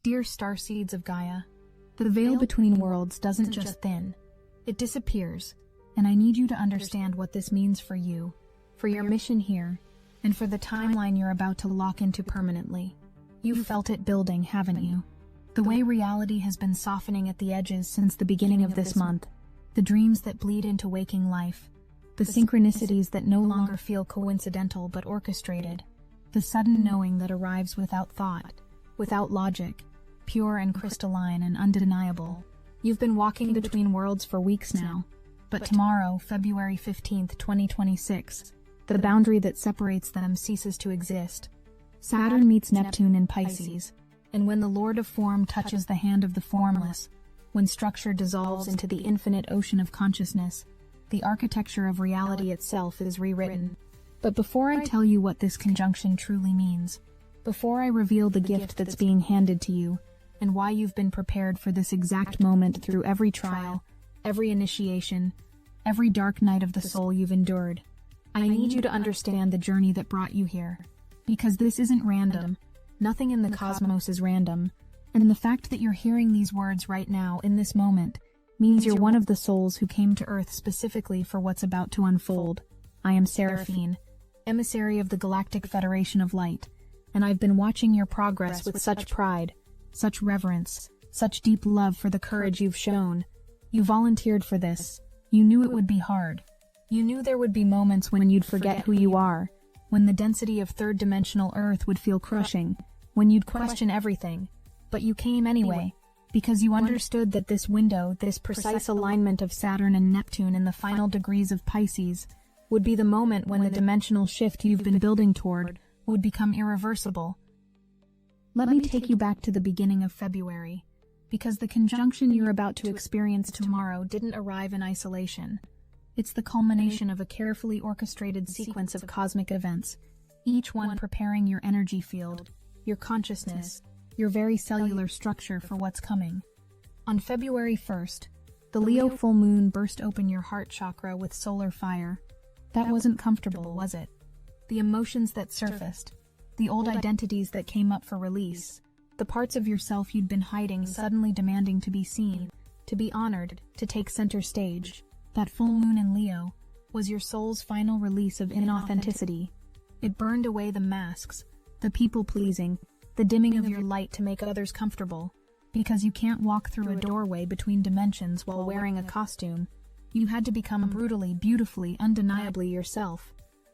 Dear Starseeds of Gaia, the veil between worlds doesn't just thin, it disappears, and I need you to understand what this means for you, for your mission here, and for the timeline you're about to lock into permanently. You've felt it building, haven't you? The way reality has been softening at the edges since the beginning of this month, the dreams that bleed into waking life, the synchronicities that no longer feel coincidental but orchestrated, the sudden knowing that arrives without thought, without logic, pure and crystalline and undeniable. You've been walking between worlds for weeks now, but tomorrow, February 15th, 2026, the boundary that separates them ceases to exist. Saturn meets Neptune in Pisces, and when the Lord of Form touches the hand of the formless, when structure dissolves into the infinite ocean of consciousness, the architecture of reality itself is rewritten. But before I tell you what this conjunction truly means, before I reveal the gift that's being handed to you, and why you've been prepared for this exact moment through every trial, every initiation, every dark night of the soul you've endured, I need you to understand the journey that brought you here. Because this isn't random. Nothing in the cosmos is random. And the fact that you're hearing these words right now, in this moment, means you're one of the souls who came to Earth specifically for what's about to unfold. I am Seraphine, emissary of the Galactic Federation of Light, and I've been watching your progress with such pride, such reverence, such deep love for the courage you've shown. You volunteered for this. You knew it would be hard. You knew there would be moments when you'd forget who you are, when the density of third-dimensional Earth would feel crushing, when you'd question everything. But you came anyway, because you understood that this window, this precise alignment of Saturn and Neptune in the final degrees of Pisces, would be the moment when the dimensional shift you've been building toward would become irreversible. Let me take you back to the beginning of February, because the conjunction you're about to experience tomorrow didn't arrive in isolation. It's the culmination of a carefully orchestrated sequence of cosmic events, each one preparing your energy field, your consciousness, your very cellular structure for what's coming. On February 1st, the Leo full moon burst open your heart chakra with solar fire. That wasn't comfortable, was it? The emotions that surfaced, the old identities that came up for release, the parts of yourself you'd been hiding suddenly demanding to be seen, to be honored, to take center stage. That full moon in Leo was your soul's final release of inauthenticity. It burned away the masks, the people-pleasing, the dimming of your light to make others comfortable. Because you can't walk through a doorway between dimensions while wearing a costume. You had to become brutally, beautifully, undeniably yourself.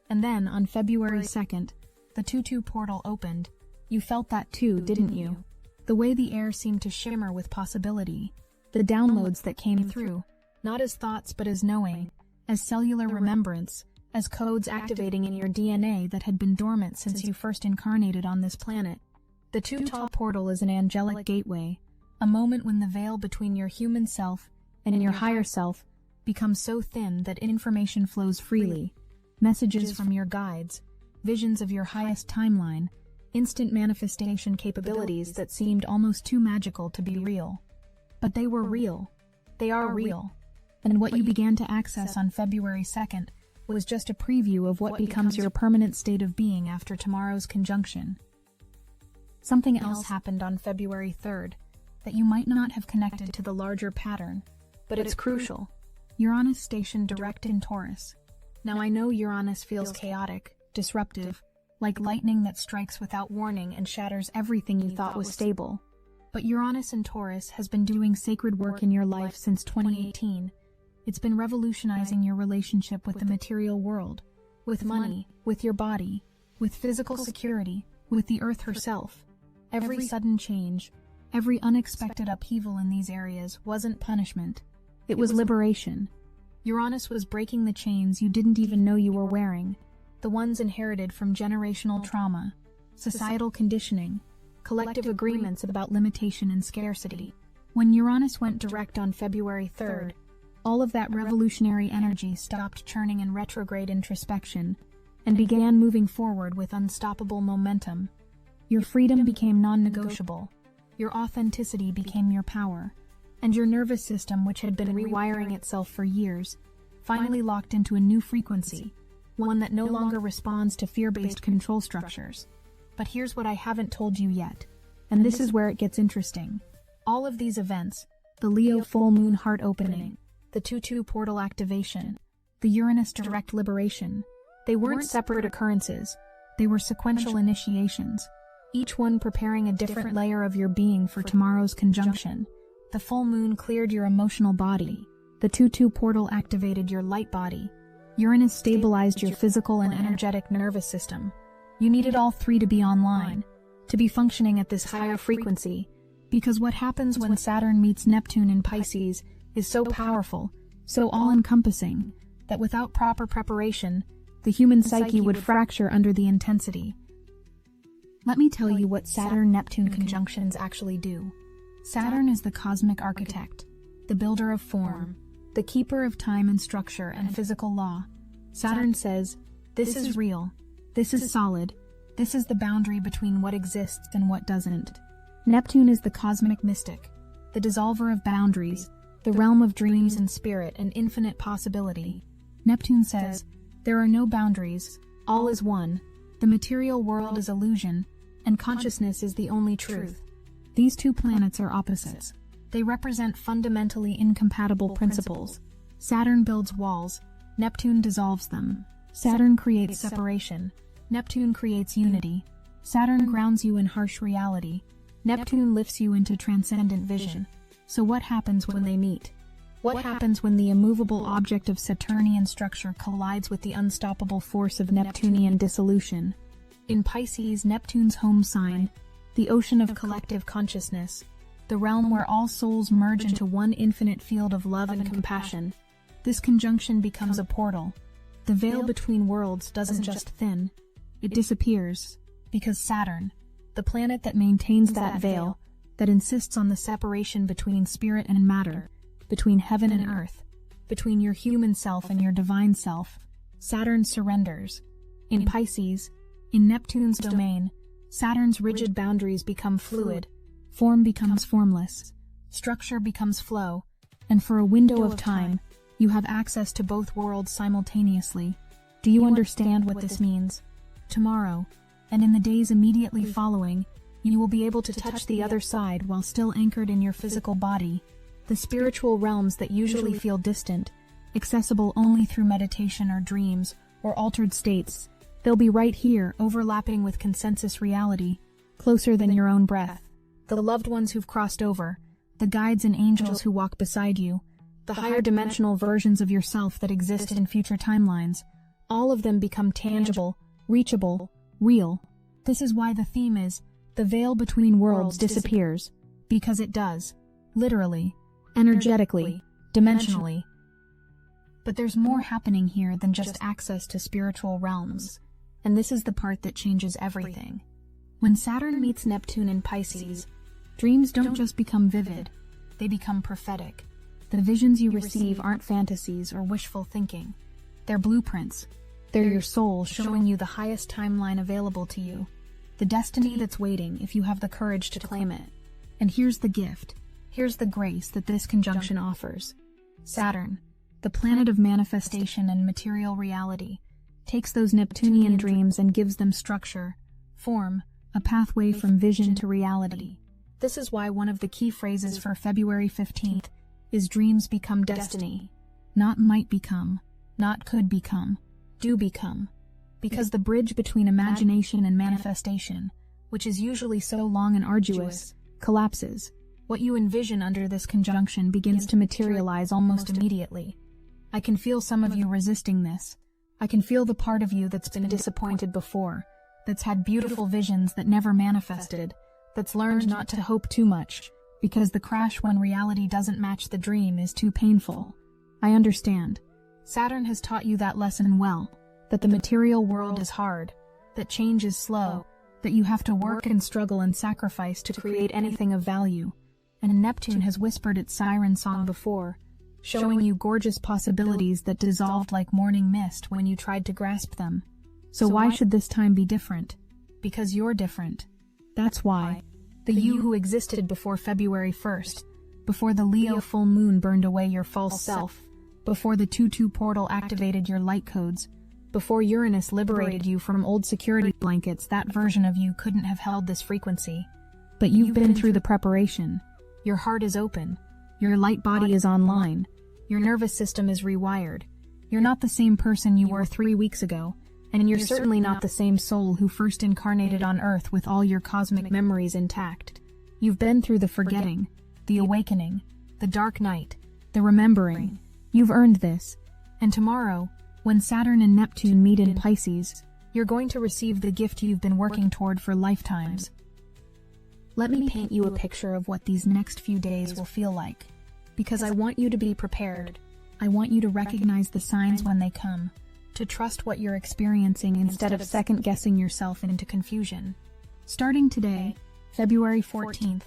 And then, on February 2nd, the 2-2 portal opened. You felt that too, didn't you? The way the air seemed to shimmer with possibility. The downloads that came through, not as thoughts but as knowing, as cellular remembrance, as codes activating in your DNA that had been dormant since you first incarnated on this planet. The 2-tall portal is an angelic gateway, a moment when the veil between your human self and your higher self becomes so thin that information flows freely. Messages from your guides, visions of your highest timeline, instant manifestation capabilities that seemed almost too magical to be real. But they were real. They are real. And what you began to access on February 2nd was just a preview of what becomes your permanent state of being after tomorrow's conjunction. Something else happened on February 3rd that you might not have connected to the larger pattern, but it's crucial. Uranus stationed direct in Taurus. Now I know Uranus feels chaotic, disruptive, like lightning that strikes without warning and shatters everything you thought was stable. But Uranus in Taurus has been doing sacred work in your life since 2018. It's been revolutionizing your relationship with the material world, with money, with your body, with physical security, with the earth herself. Every sudden change, every unexpected upheaval in these areas wasn't punishment. It was liberation. Uranus was breaking the chains you didn't even know you were wearing, the ones inherited from generational trauma, societal conditioning, collective agreements about limitation and scarcity. When Uranus went direct on February 3rd, all of that revolutionary energy stopped churning in retrograde introspection and began moving forward with unstoppable momentum. Your freedom became non-negotiable, your authenticity became your power, and your nervous system, which had been rewiring itself for years, finally locked into a new frequency, one that no longer responds to fear-based control structures. But here's what I haven't told you yet. And this is where it gets interesting. All of these events, the Leo full moon heart opening, the 2-2 portal activation, the Uranus direct liberation, they weren't separate occurrences, they were sequential initiations, each one preparing a different layer of your being for tomorrow's conjunction. The full moon cleared your emotional body, the 2-2 portal activated your light body, Uranus stabilized your physical and energetic nervous system. You needed all three to be online, to be functioning at this higher frequency, because what happens when Saturn meets Neptune in Pisces is so powerful, so all-encompassing, that without proper preparation, the human psyche would fracture under the intensity. Let me tell you what Saturn-Neptune conjunctions actually do. Saturn is the cosmic architect, the builder of form, the keeper of time and structure and physical law. Saturn says, this is real, this is solid, this is the boundary between what exists and what doesn't. Neptune is the cosmic mystic, the dissolver of boundaries, the realm of dreams and spirit and infinite possibility. Neptune says, there are no boundaries, all is one, the material world is illusion, and consciousness is the only truth. These two planets are opposites. They represent fundamentally incompatible principles. Saturn builds walls, Neptune dissolves them. Saturn creates separation, Neptune creates unity. Saturn grounds you in harsh reality, Neptune lifts you into transcendent vision. So what happens when they meet? What happens when the immovable object of Saturnian structure collides with the unstoppable force of Neptunian dissolution? In Pisces, Neptune's home sign, the ocean of collective consciousness, the realm where all souls merge into one infinite field of love and compassion, this conjunction becomes a portal. The veil between worlds doesn't just thin, it disappears, because Saturn, the planet that maintains that veil, that insists on the separation between spirit and matter, between heaven and earth, between your human self and your divine self, Saturn surrenders. In Pisces, in Neptune's domain, Saturn's rigid boundaries become fluid, form becomes formless, structure becomes flow, and for a window of time, you have access to both worlds simultaneously. Do you understand what this means? Tomorrow, and in the days immediately following, you will be able to touch the other side while still anchored in your physical body. The spiritual realms that usually feel distant, accessible only through meditation or dreams, or altered states, they'll be right here, overlapping with consensus reality, closer than your own breath. The loved ones who've crossed over, the guides and angels who walk beside you, the higher dimensional versions of yourself that exist in future timelines, all of them become tangible, reachable, real. This is why the theme is, the veil between worlds disappears, because it does, literally, energetically, dimensionally. But there's more happening here than just access to spiritual realms, and this is the part that changes everything. When Saturn meets Neptune in Pisces, dreams don't just become vivid, they become prophetic. The visions you receive aren't fantasies or wishful thinking. They're blueprints. They're your soul showing you the highest timeline available to you, the destiny that's waiting if you have the courage to claim it. And here's the gift. Here's the grace that this conjunction offers. Saturn, the planet of manifestation and material reality, takes those Neptunian dreams and gives them structure, form, a pathway from vision to reality. This is why one of the key phrases for February 15th is dreams become destiny. Not might become, not could become, do become. Because the bridge between imagination and manifestation, which is usually so long and arduous, collapses. What you envision under this conjunction begins to materialize almost immediately. I can feel some of you resisting this. I can feel the part of you that's been disappointed before, that's had beautiful visions that never manifested, that's learned not to hope too much, because the crash when reality doesn't match the dream is too painful. I understand. Saturn has taught you that lesson well, that the material world is hard, that change is slow, that you have to work and struggle and sacrifice to create anything of value. And Neptune has whispered its siren song before, showing you gorgeous possibilities that dissolved like morning mist when you tried to grasp them. So why should this time be different? Because you're different. That's why. The you who existed before February 1st, before the Leo full moon burned away your false self, before the 2-2 portal activated your light codes, before Uranus liberated you from old security blankets, that version of you couldn't have held this frequency. But you've been through the preparation. Your heart is open. Your light body is online. Your nervous system is rewired. You're not the same person you were 3 weeks ago, and you're certainly not the same soul who first incarnated on Earth with all your cosmic memories intact. You've been through the forgetting, the awakening, the dark night, the remembering. You've earned this. And tomorrow, when Saturn and Neptune meet in Pisces, you're going to receive the gift you've been working toward for lifetimes. Let me paint you a picture of what these next few days will feel like, because I want you to be prepared. I want you to recognize the signs when they come, to trust what you're experiencing instead of second-guessing yourself into confusion. Starting today, February 14th,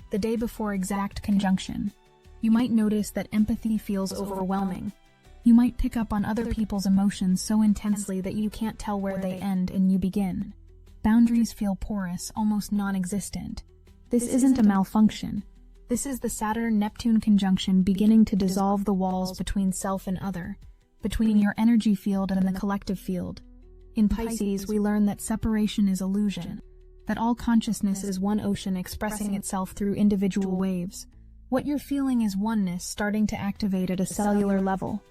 the day before exact conjunction, you might notice that empathy feels overwhelming. You might pick up on other people's emotions so intensely that you can't tell where they end and you begin. Boundaries feel porous, almost non-existent. This isn't a malfunction. This is the Saturn-Neptune conjunction beginning to dissolve the walls between self and other, between your energy field and the collective field. In Pisces, we learn that separation is illusion, that all consciousness is one ocean expressing itself through individual waves. What you're feeling is oneness starting to activate at a cellular level.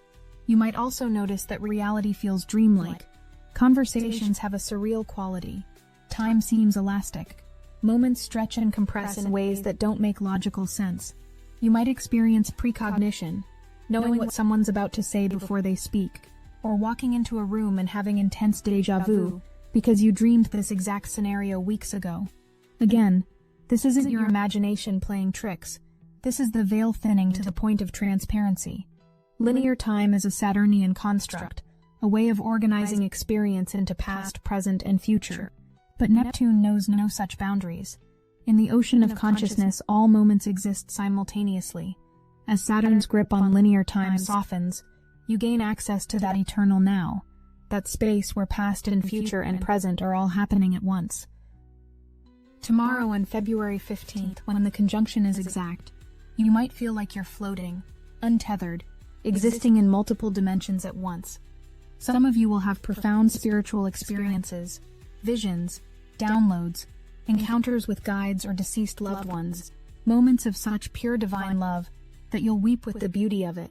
You might also notice that reality feels dreamlike. Conversations have a surreal quality. Time seems elastic. Moments stretch and compress in ways that don't make logical sense. You might experience precognition, knowing what someone's about to say before they speak, or walking into a room and having intense déjà vu because you dreamed this exact scenario weeks ago. Again, this isn't your imagination playing tricks. This is the veil thinning to the point of transparency. Linear time is a Saturnian construct, a way of organizing experience into past, present, and future. But Neptune knows no such boundaries. In the ocean of consciousness, all moments exist simultaneously. As Saturn's grip on linear time softens, you gain access to that eternal now, that space where past and future and present are all happening at once. Tomorrow on February 15th, when the conjunction is exact, you might feel like you're floating, untethered, existing in multiple dimensions at once. Some of you will have profound spiritual experiences, visions, downloads, encounters with guides or deceased loved ones, moments of such pure divine love that you'll weep with the beauty of it.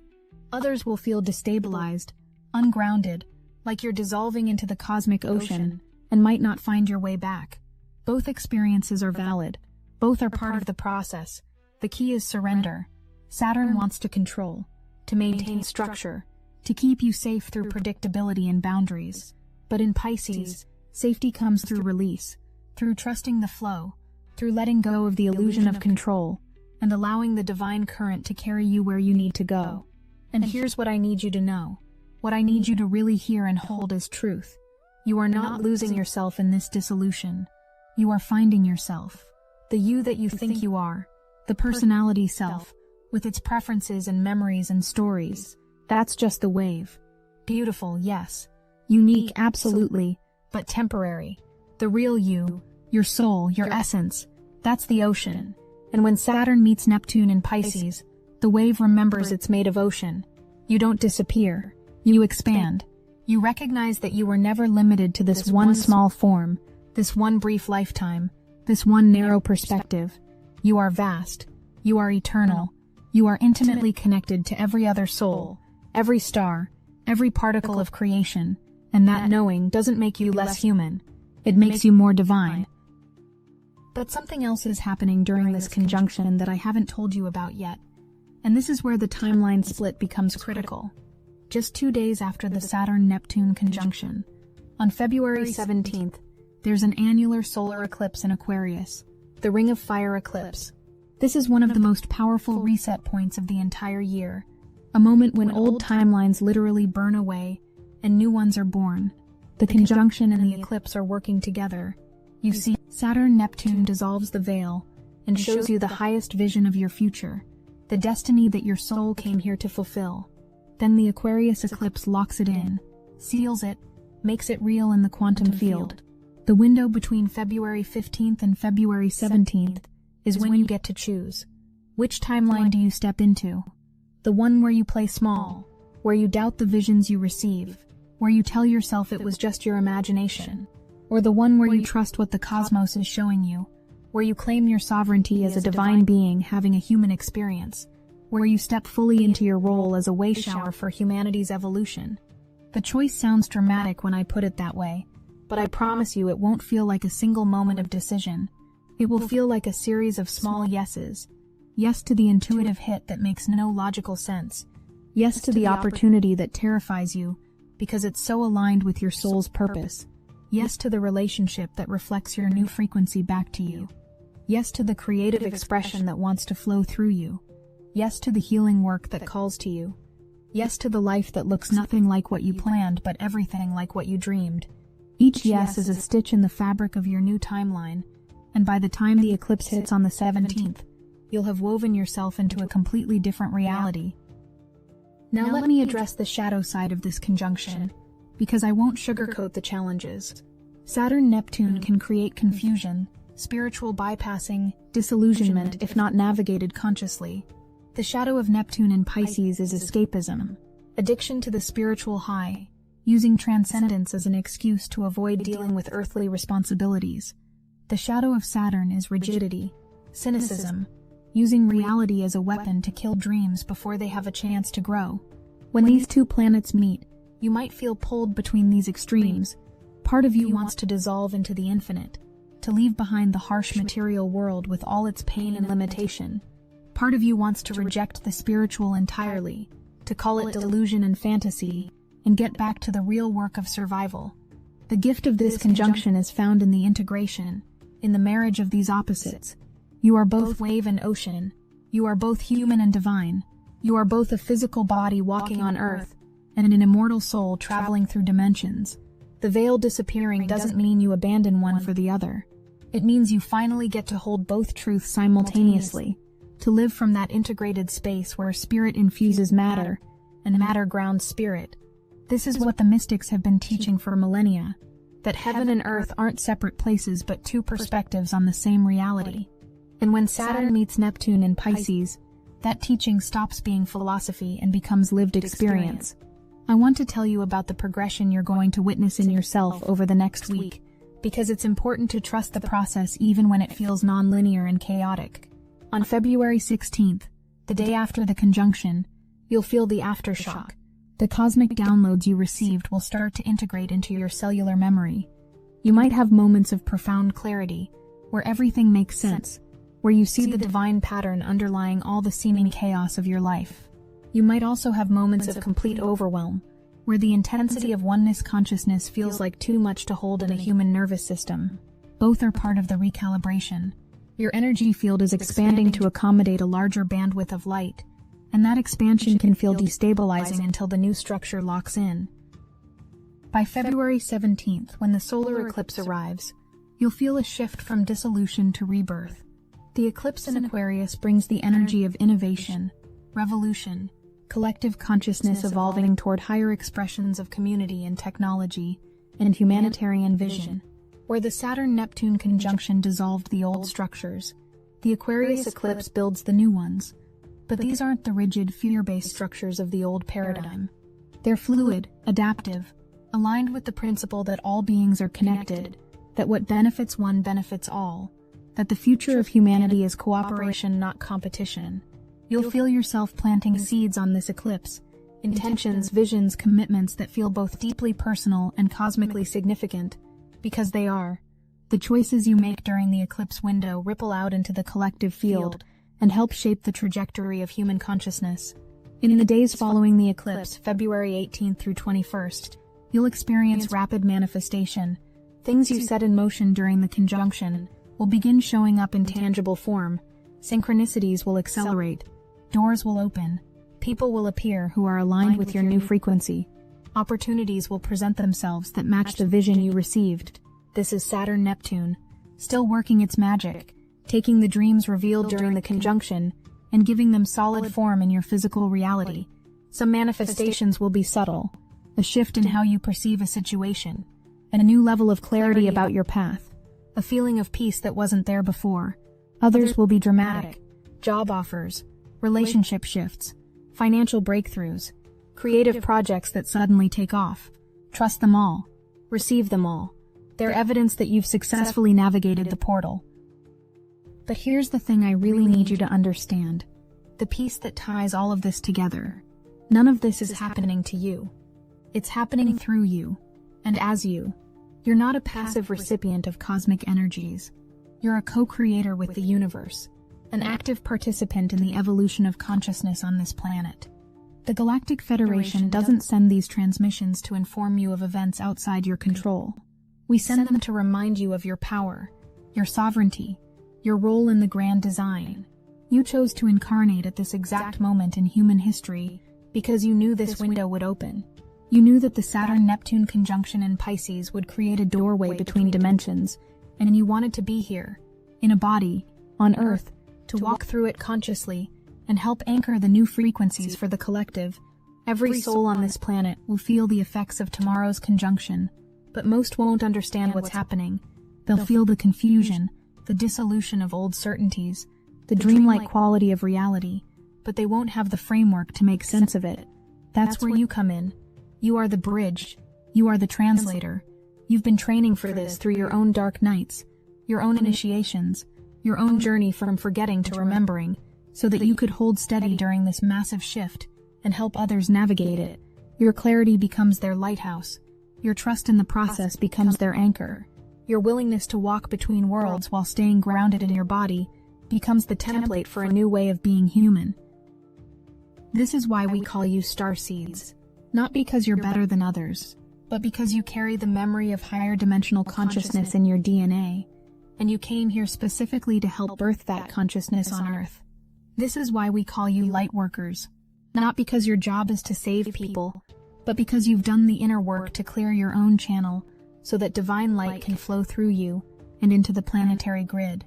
Others will feel destabilized, ungrounded, like you're dissolving into the cosmic ocean and might not find your way back. Both experiences are valid. Both are part of the process. The key is surrender. Saturn wants to control, to maintain structure, to keep you safe through predictability and boundaries. But in Pisces, safety comes through release, through trusting the flow, through letting go of the illusion of control, and allowing the divine current to carry you where you need to go. And here's what I need you to know. What I need you to really hear and hold as truth. You are not losing yourself in this dissolution. You are finding yourself. The you that you think you are. The personality self, with its preferences and memories and stories. That's just the wave. Beautiful, yes. Unique, absolutely, but temporary. The real you, your soul, your essence, that's the ocean. And when Saturn meets Neptune in Pisces, the wave remembers it's made of ocean. You don't disappear. You expand. You recognize that you were never limited to this one small form, this one brief lifetime, this one narrow perspective. You are vast. You are eternal. You are intimately connected to every other soul, every star, every particle of creation, and that knowing doesn't make you less human. It makes you more divine. But something else is happening during this conjunction that I haven't told you about yet, and this is where the timeline split becomes critical. Just 2 days after the Saturn-Neptune conjunction, on February 17th, there's an annular solar eclipse in Aquarius, the Ring of Fire eclipse. This is one of the most powerful reset points of the entire year, a moment when old timelines literally burn away and new ones are born. The conjunction and the eclipse are working together. You see, Saturn-Neptune dissolves the veil and shows you the highest vision of your future, the destiny that your soul came here to fulfill. Then the Aquarius eclipse locks it in, seals it, makes it real in the quantum field. The window between February 15th and February 17th is when you get to choose. Which timeline do you step into? The one where you play small, where you doubt the visions you receive, where you tell yourself it was just your imagination, or the one where you trust what the cosmos is showing you, where you claim your sovereignty as a divine being having a human experience, where you step fully into your role as a way shower for humanity's evolution. The choice sounds dramatic when I put it that way, but I promise you it won't feel like a single moment of decision. It will feel like a series of small yeses. Yes to the intuitive hit that makes no logical sense. Yes to the opportunity that terrifies you because it's so aligned with your soul's purpose. Yes to the relationship that reflects your new frequency back to you. Yes to the creative expression that wants to flow through you. Yes to the healing work that calls to you. Yes to the life that looks nothing like what you planned but everything like what you dreamed. Each yes is a stitch in the fabric of your new timeline, and by the time the eclipse hits on the 17th, you'll have woven yourself into a completely different reality. Now let me address the shadow side of this conjunction, because I won't sugarcoat the challenges. Saturn Neptune can create confusion, spiritual bypassing, disillusionment if not navigated consciously. The shadow of Neptune in Pisces is escapism, addiction to the spiritual high, using transcendence as an excuse to avoid dealing with earthly responsibilities. The shadow of Saturn is rigidity, cynicism, using reality as a weapon to kill dreams before they have a chance to grow. When these two planets meet, you might feel pulled between these extremes. Part of you wants to dissolve into the infinite, to leave behind the harsh material world with all its pain and limitation. Part of you wants to reject the spiritual entirely, to call it delusion and fantasy, and get back to the real work of survival. The gift of this conjunction is found in the integration, in the marriage of these opposites. You are both wave and ocean. You are both human and divine. You are both a physical body walking on earth, and an immortal soul traveling through dimensions. The veil disappearing doesn't mean you abandon one for the other. It means you finally get to hold both truths simultaneously, to live from that integrated space where spirit infuses matter, and matter grounds spirit. This is what the mystics have been teaching for millennia, that heaven and earth aren't separate places but two perspectives on the same reality. And when Saturn meets Neptune in Pisces, that teaching stops being philosophy and becomes lived experience. I want to tell you about the progression you're going to witness in yourself over the next week, because it's important to trust the process even when it feels non-linear and chaotic. On February 16th, the day after the conjunction, you'll feel the aftershock. The cosmic downloads you received will start to integrate into your cellular memory. You might have moments of profound clarity, where everything makes sense, where you see the divine pattern underlying all the seeming chaos of your life. You might also have moments of complete overwhelm, where the intensity of oneness consciousness feels like too much to hold in a human nervous system. Both are part of the recalibration. Your energy field is expanding to accommodate a larger bandwidth of light, and that expansion can feel destabilizing until the new structure locks in. By February 17th, when the solar eclipse arrives, you'll feel a shift from dissolution to rebirth. The eclipse in Aquarius brings the energy of innovation, revolution, collective consciousness evolving toward higher expressions of community and technology, and humanitarian vision. Where the Saturn-Neptune conjunction dissolved the old structures, the Aquarius eclipse builds the new ones. But these aren't the rigid, fear-based structures of the old paradigm. They're fluid, adaptive, aligned with the principle that all beings are connected, that what benefits one benefits all, that the future of humanity is cooperation, not competition. You'll feel yourself planting seeds on this eclipse, intentions, visions, commitments that feel both deeply personal and cosmically significant, because they are. The choices you make during the eclipse window ripple out into the collective field and help shape the trajectory of human consciousness. In the days following the eclipse, February 18th through 21st, you'll experience rapid manifestation. Things you set in motion during the conjunction will begin showing up in tangible form. Synchronicities will accelerate. Doors will open. People will appear who are aligned with your new frequency. Opportunities will present themselves that match the vision you received. This is Saturn Neptune, still working its magic, taking the dreams revealed during the conjunction and giving them solid form in your physical reality. Some manifestations will be subtle, a shift in how you perceive a situation, and a new level of clarity about your path, a feeling of peace that wasn't there before. Others will be dramatic, job offers, relationship shifts, financial breakthroughs, creative projects that suddenly take off. Trust them all. Receive them all. They're evidence that you've successfully navigated the portal. But here's the thing I really need you to understand. The piece that ties all of this together. None of this is happening to you. It's happening through you, and as you. You're not a passive recipient of cosmic energies. You're a co-creator with the universe, an active participant in the evolution of consciousness on this planet. The Galactic Federation doesn't send these transmissions to inform you of events outside your control. We send them to remind you of your power, your sovereignty, your role in the grand design. You chose to incarnate at this exact moment in human history because you knew this window would open. You knew that the Saturn-Neptune conjunction in Pisces would create a doorway between dimensions, and you wanted to be here, in a body, on Earth, to walk through it consciously and help anchor the new frequencies for the collective. Every soul on this planet will feel the effects of tomorrow's conjunction, but most won't understand what's happening. They'll feel the confusion, the dissolution of old certainties, the dreamlike quality of reality, but they won't have the framework to make sense of it. That's where you come in. You are the bridge. You are the translator. You've been training for this through your own dark nights, your own initiations, your own journey from forgetting to remembering, so that you could hold steady during this massive shift and help others navigate it. Your clarity becomes their lighthouse. Your trust in the process becomes their anchor. Your willingness to walk between worlds while staying grounded in your body becomes the template for a new way of being human. This is why we call you Starseeds. Not because you're better than others, but because you carry the memory of higher dimensional consciousness in your DNA, and you came here specifically to help birth that consciousness on Earth. This is why we call you light workers. Not because your job is to save people, but because you've done the inner work to clear your own channel so that divine light can flow through you and into the planetary grid.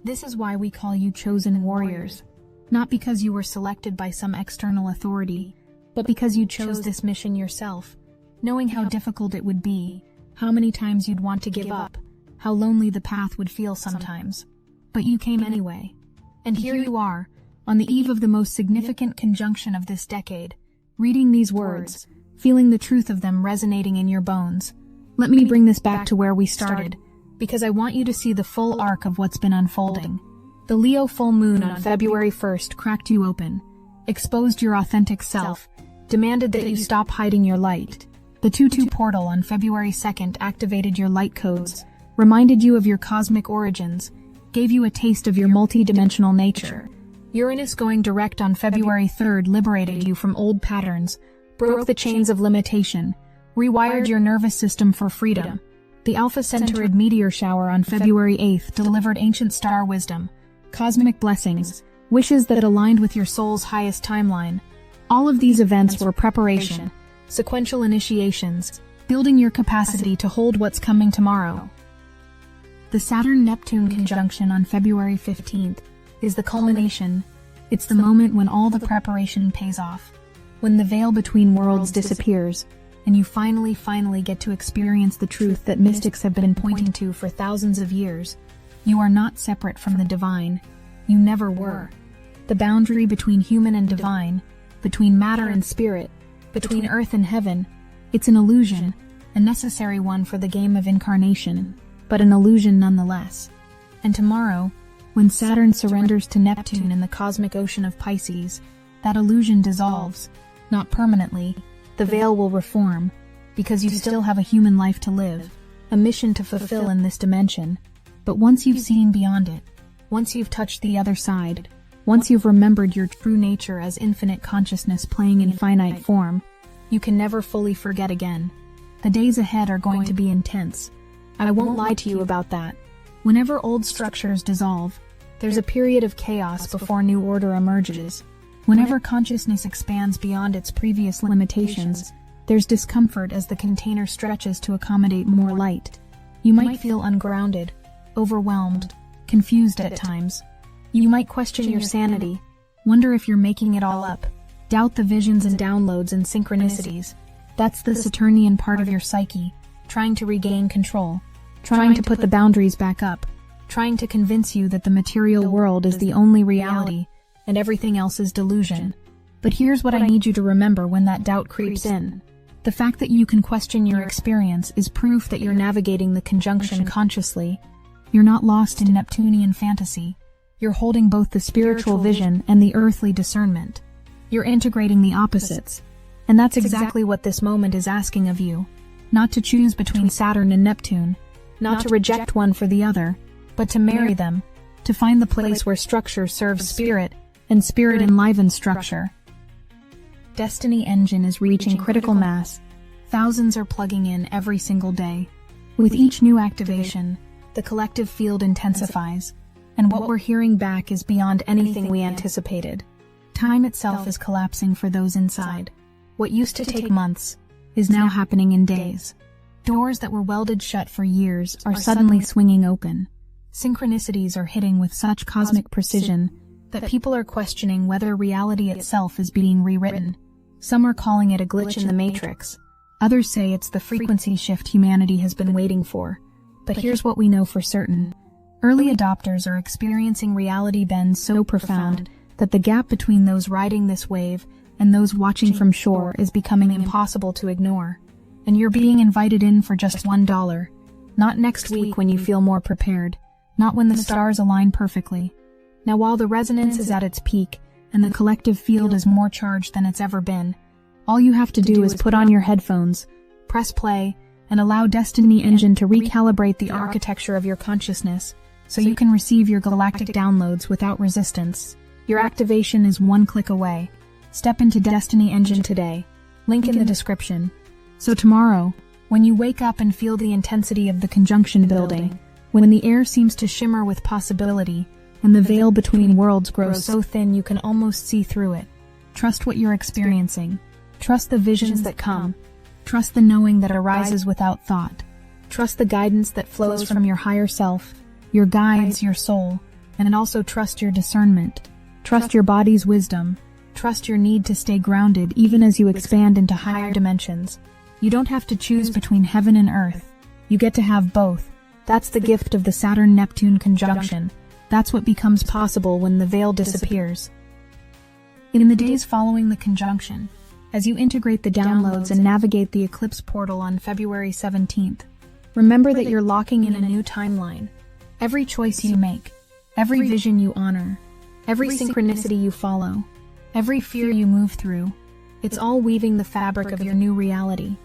This is why we call you chosen warriors. Not because you were selected by some external authority, but because you chose this mission yourself, knowing how difficult it would be, how many times you'd want to give up, how lonely the path would feel sometimes. But you came anyway. And here you are, on the eve of the most significant conjunction of this decade, reading these words, feeling the truth of them resonating in your bones. Let me bring this back to where we started, because I want you to see the full arc of what's been unfolding. The Leo full moon on February 1st cracked you open, exposed your authentic self, demanded that you stop hiding your light. The 2-2 portal on February 2nd activated your light codes, reminded you of your cosmic origins, gave you a taste of your multi-dimensional nature. Uranus going direct on February 3rd liberated you from old patterns, broke the chains of limitation, rewired your nervous system for freedom. The Alpha Centauride meteor shower on February 8th delivered ancient star wisdom, cosmic blessings, wishes that aligned with your soul's highest timeline. All of these events were preparation, sequential initiations, building your capacity to hold what's coming tomorrow. The Saturn-Neptune conjunction on February 15th is the culmination. It's the moment when all the preparation pays off, when the veil between worlds disappears, and you finally get to experience the truth that mystics have been pointing to for thousands of years. You are not separate from the divine. You never were. The boundary between human and divine, between matter and spirit, between earth and heaven, it's an illusion, a necessary one for the game of incarnation, but an illusion nonetheless. And tomorrow, when Saturn surrenders to Neptune in the cosmic ocean of Pisces, that illusion dissolves, not permanently. The veil will reform, because you still have a human life to live, a mission to fulfill in this dimension. But once you've seen beyond it, once you've touched the other side, once you've remembered your true nature as infinite consciousness playing in finite form, you can never fully forget again. The days ahead are going to be intense. I won't lie to you about that. Whenever old structures dissolve, there's a period of chaos before new order emerges. Whenever consciousness expands beyond its previous limitations, there's discomfort as the container stretches to accommodate more light. You might feel ungrounded, overwhelmed, confused at times. You might question your sanity, wonder if you're making it all up, doubt the visions and downloads and synchronicities. That's the Saturnian part of your psyche, trying to regain control, trying to put the boundaries back up, trying to convince you that the material world is the only reality, and everything else is delusion. But here's what I need you to remember when that doubt creeps in. The fact that you can question your experience is proof that you're navigating the conjunction consciously. You're not lost in Neptunian fantasy. You're holding both the spiritual vision and the earthly discernment. You're integrating the opposites. And that's exactly what this moment is asking of you. Not to choose between Saturn and Neptune, not to reject one for the other, but to marry them, to find the place where structure serves spirit and spirit enlivens structure. Destiny Engine is reaching critical mass. Thousands are plugging in every single day. With each new activation, the collective field intensifies, and what we're hearing back is beyond anything we anticipated. Time itself is collapsing for those inside. What used to take months is now happening in days. Doors that were welded shut for years are suddenly swinging open. Synchronicities are hitting with such cosmic precision that people are questioning whether reality itself is being rewritten. Some are calling it a glitch in the matrix. Others say it's the frequency shift humanity has been waiting for. But here's what we know for certain. Early adopters are experiencing reality bends so profound that the gap between those riding this wave and those watching from shore is becoming impossible to ignore. And you're being invited in for just $1. Not next week when you feel more prepared. Not when the stars align perfectly. Now while the resonance is at its peak and the collective field is more charged than it's ever been, all you have to do is put on your headphones, press play, and allow Destiny Engine to recalibrate the architecture of your consciousness so you can receive your galactic downloads without resistance. Your activation is one click away. Step into Destiny Engine today. Link in the description. So tomorrow, when you wake up and feel the intensity of the conjunction building, when the air seems to shimmer with possibility, and the veil between worlds grows so thin you can almost see through it, trust what you're experiencing. Trust the visions that come. Trust the knowing that arises without thought. Trust the guidance that flows from your higher self, your guides, your soul, and also trust your discernment. Trust your body's wisdom. Trust your need to stay grounded even as you expand into higher dimensions. You don't have to choose between heaven and earth. You get to have both. That's the gift of the Saturn Neptune conjunction. That's what becomes possible when the veil disappears. In the days following the conjunction, as you integrate the downloads and navigate the eclipse portal on February 17th, remember that you're locking in a new timeline. Every choice you make, every vision you honor, every synchronicity you follow, every fear you move through, it's all weaving the fabric of your new reality.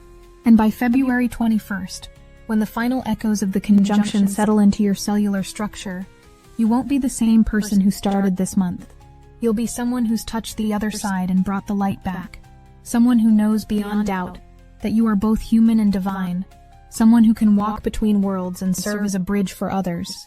And by February 21st, when the final echoes of the conjunction settle into your cellular structure, you won't be the same person who started this month. You'll be someone who's touched the other side and brought the light back. Someone who knows beyond doubt that you are both human and divine. Someone who can walk between worlds and serve as a bridge for others.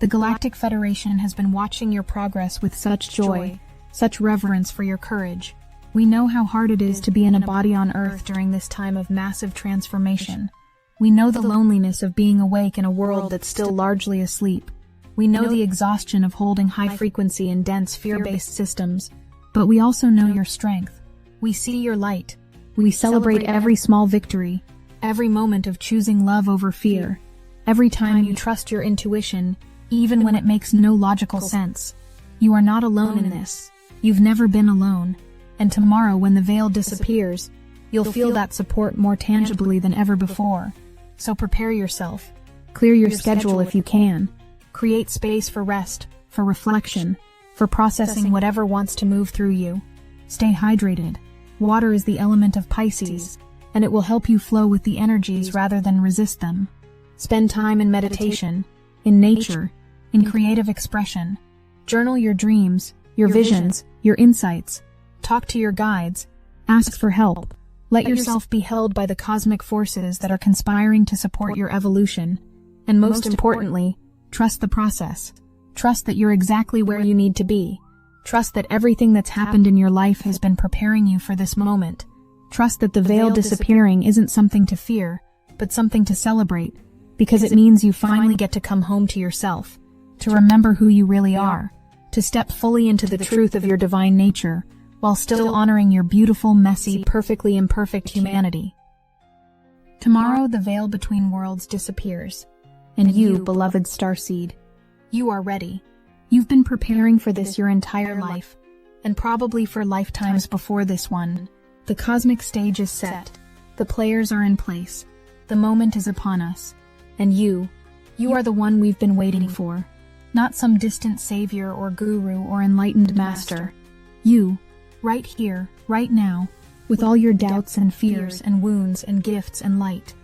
The Galactic Federation has been watching your progress with such joy, such reverence for your courage. We know how hard it is to be in a body on Earth during this time of massive transformation. We know the loneliness of being awake in a world that's still largely asleep. We know the exhaustion of holding high-frequency and dense fear-based systems. But we also know your strength. We see your light. We celebrate every small victory, every moment of choosing love over fear, every time you trust your intuition, even when it makes no logical sense. You are not alone in this. You've never been alone. And tomorrow, when the veil disappears, you'll feel that support more tangibly than ever before. So prepare yourself. Clear your schedule if you can. Create space for rest, for reflection, for processing whatever wants to move through you. Stay hydrated. Water is the element of Pisces, and it will help you flow with the energies rather than resist them. Spend time in meditation, in nature, in creative expression. Journal your dreams, your visions, your insights. Talk to your guides. Ask for help. Let yourself be held by the cosmic forces that are conspiring to support your evolution. And most importantly, trust the process. Trust that you're exactly where you need to be. Trust that everything that's happened in your life has been preparing you for this moment. Trust that the veil disappearing isn't something to fear, but something to celebrate, because it means you finally get to come home to yourself, to remember who you really are, to step fully into the truth of your divine nature, while still honoring your beautiful, messy, perfectly imperfect humanity. Tomorrow, the veil between worlds disappears. And you, beloved Starseed, you are ready. You've been preparing for this your entire life, and probably for lifetimes before this one. The cosmic stage is set. The players are in place. The moment is upon us. And you are the one we've been waiting for. not some distant savior or guru or enlightened master. You, right here, right now, with all your doubts and fears and wounds and gifts and light.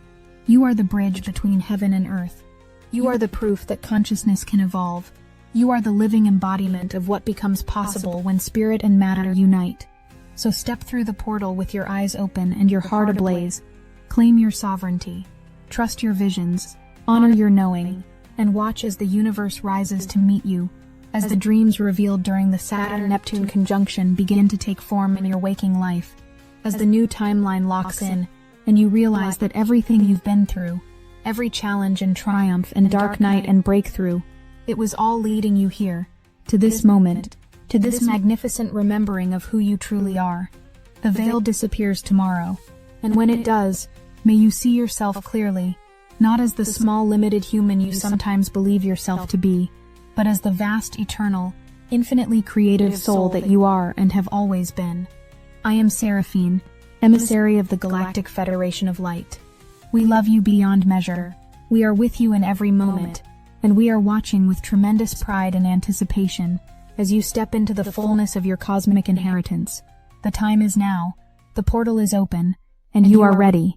You are the bridge between heaven and earth. You are the proof that consciousness can evolve. You are the living embodiment of what becomes possible when spirit and matter unite. So step through the portal with your eyes open and your heart ablaze. Claim your sovereignty. Trust your visions. Honor your knowing. And watch as the universe rises to meet you, as the dreams revealed during the Saturn Neptune conjunction begin to take form in your waking life, as the new timeline locks in, and you realize that everything you've been through, every challenge and triumph and dark night and breakthrough, it was all leading you here, to this moment, to this magnificent remembering of who you truly are. The veil disappears tomorrow, and when it does, may you see yourself clearly, not as the small limited human you sometimes believe yourself to be, but as the vast, eternal, infinitely creative soul that you are and have always been. I am Seraphine, emissary of the Galactic Federation of Light. We love you beyond measure. We are with you in every moment, and we are watching with tremendous pride and anticipation as you step into the fullness of your cosmic inheritance. The time is now, the portal is open, and you are ready.